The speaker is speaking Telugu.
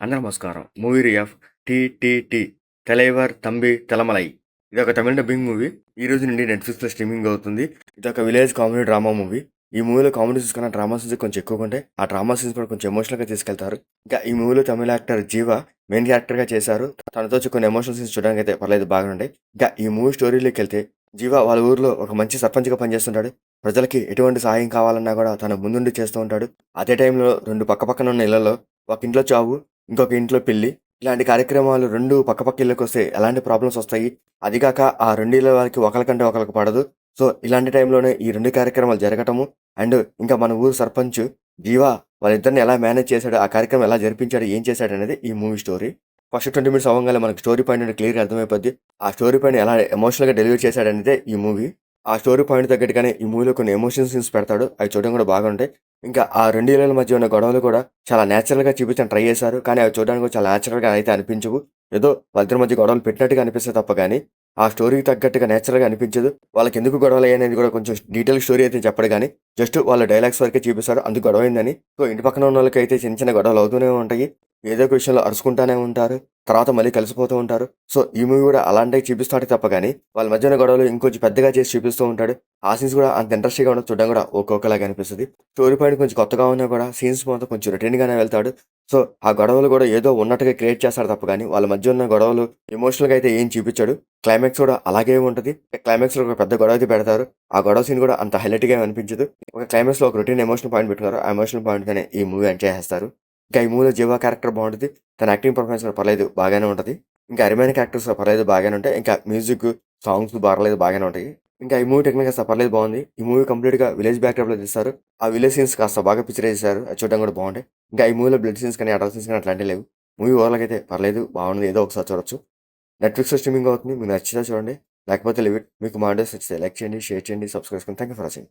అందరూ నమస్కారం. మూవీ రియాఫ్ 'టీటీటీ తలైవర్ తంబి తలమలై' ఇదొక తమిళ డబ్బింగ్ మూవీ. ఈ రోజు నుండి నెట్‌ఫ్లిక్స్‌లో స్ట్రీమింగ్ అవుతుంది. ఇదొక విలేజ్ కామెడీ డ్రామా మూవీ. ఈ మూవీలో కామెడీ సీన్స్ కన్నా డ్రామా సీన్స్ కొంచెం ఎక్కువగా ఉంటాయి. ఆ డ్రామా సీన్స్ కూడా కొంచెం ఎమోషనల్‌గా తీసుకెళ్తారు. ఇంకా ఈ మూవీలో తమిళ యాక్టర్ జీవ మెయిన్ క్యారెక్టర్‌గా చేశారు. తనతో వచ్చి కొన్ని ఎమోషనల్ సీన్స్ చూడడానికి అయితే పర్లేదు బాగానే ఉంటాయి. ఇంకా ఈ మూవీ స్టోరీలోకెళ్తే జీవ వాళ్ళ ఊర్లో ఒక మంచి సర్పంచ్‌గా పనిచేస్తుంటాడు. ప్రజలకి ఎటువంటి సహాయం కావాలన్నా కూడా తను ముందుండి చేస్తూ ఉంటాడు. అదే టైంలో 2 పక్కపక్కన ఉన్న ఇళ్లలో ఒక ఇంట్లో చావు, ఇంకొక ఇంట్లో పెళ్లి. ఇలాంటి కార్యక్రమాలు 2 పక్కపక్క ఇళ్ళకొస్తే ఎలాంటి ప్రాబ్లమ్స్ వస్తాయి? అది కాక ఆ 2 ఇళ్ళ వారికి ఒకళ్ళకంటే ఒకళ్ళకి పడదు. సో, ఇలాంటి టైంలోనే ఈ 2 కార్యక్రమాలు జరగటము అండ్ ఇంకా మన ఊరు సర్పంచ్ జీవా వాళ్ళిద్దరిని ఎలా మేనేజ్ చేశాడు, ఆ కార్యక్రమం ఎలా జరిపించాడు, ఏం చేశాడనేది ఈ మూవీ స్టోరీ. ఫస్ట్ 20 మినిట్స్ అవ్వంగానే మనకు స్టోరీ పాయింట్ అనేది క్లియర్‌గా అర్థమైపోద్ది. ఆ స్టోరీ పాయింట్‌ని ఎలా ఎమోషనల్‌గా డెలివరీ చేశాడనేదే ఈ మూవీ. ఆ స్టోరీ పాయింట్ తగ్గట్టుగానే ఈ మూవీలో కొన్ని ఎమోషన్ సీన్స్ పెడతాడు. అవి చూడడం కూడా బాగుంటాయి. ఇంకా ఆ 2 ఇళ్ల మధ్య ఉన్న గొడవలు కూడా చాలా నేచురల్‌గా చూపించడానికి ట్రై చేశారు. కానీ అవి చూడడానికి కూడా చాలా నేచురల్‌గా అయితే అనిపించవు. ఏదో వాళ్ళిద్దరి మధ్య గొడవలు పెట్టినట్టుగా అనిపిస్తాయి తప్ప గానీ, ఆ స్టోరీకి తగ్గట్టుగా నేచురల్‌గా అనిపించదు. వాళ్ళకెందుకు గొడవలయ్యాయనేది కూడా కొంచెం డీటెయిల్ స్టోరీ అయితే చెప్పడు గానీ, జస్ట్ వాళ్ళ డైలాగ్స్ వరకే చూపిస్తాడు. అందుకు గొడవైందని. సో, ఇంటి పక్కన ఉన్నోళ్ళకైతే చిన్న చిన్న గొడవలు అవుతూనే ఉంటాయి. ఏదో ఒక విషయంలో అరుచుకుంటానే ఉంటారు. తర్వాత మళ్ళీ కలిసిపోతూ ఉంటారు. సో, ఈ మూవీ కూడా అలాంటివి చూపిస్తాడు తప్ప గానీ, వాళ్ళ మధ్య ఉన్న గొడవలు ఇంకొంచెం పెద్దగా చేసి చూపిస్తూ ఉంటాడు. ఆ సీన్స్ కూడా అంత ఇంట్రెస్టింగ్‌గా ఉండదు. చూడడం కూడా ఒక్కొక్కలాగా అనిపిస్తది. స్టోరీ పాయింట్ కొంచెం కొత్తగా ఉన్నా కూడా సీన్స్ మాత్రం కొంచెం రొటీన్‌గానే వెళ్తాడు. సో, ఆ గొడవలు కూడా ఏదో ఉన్నట్టుగా క్రియేట్ చేస్తాడు తప్ప గానీ, వాళ్ళ మధ్య ఉన్న గొడవలు ఎమోషనల్‌గా అయితే ఏం చూపిచ్చడు. క్లైమాక్స్ కూడా అలాగే ఉంటది. క్లైమాక్స్‌లో ఒక పెద్ద గొడవ అయితే పెడతారు. ఆ గొడవ సీన్ కూడా అంత హైలైట్‌గా ఏమి అనిపించదు. ఒక క్లైమాక్స్‌లో ఒక రొటీన్ ఎమోషనల్ పాయింట్ పెట్టుకున్నారు. ఆ ఎమోషనల్ పాయింట్‌తోనే ఈ మూవీ ఎండ్ చేసేస్తారు. ఇంకా ఈ మూవీలో జీవా క్యారెక్టర్ బావుంటది. తన యాక్టింగ్ పర్ఫార్మెన్స్ కూడా పర్లేదు బాగానే ఉంటది. ఇంకా రిమైనింగ్ క్యారెక్టర్స్ పర్లేదు బాగానే ఉంటాయి. ఇంకా మ్యూజిక్, సాంగ్స్ పర్లేదు బాగానే ఉంటాయి. ఇంకా ఈ మూవీ టెక్నిక్ కాస్త పర్లేదు బాగుంది. ఈ మూవీ కంప్లీట్‌గా విలేజ్ బ్యాక్‌డ్రాప్‌లో తీస్తారు. ఆ విలేజ్ సీన్స్ కాస్త బాగా పిక్చరైజ్ చేశారు. అది చూడడానికి కూడా బాగుంటాయి. ఇంకా ఈ మూవీలో బ్లడ్ సీన్స్ కానీ, అడల్ట్ సీన్స్ కానీ అట్లాంటివి లేవు. మూవీ ఓవరాల్‌గా అయితే పర్లేదు బాగుంది. ఏదో ఒకసారి చూడొచ్చు. నెట్‌ఫ్లిక్స్‌లో స్ట్రీమింగ్ అవుతుంది. మీకు నచ్చితే చూడండి. లేకపోతే లీవ్ ఇట్. మీకు మా వీడియోస్ నచ్చితే లైక్ చేయండి, షేర్ చేయండి, సబ్స్క్రైబ్ చేసుకోండి. Thank you for watching.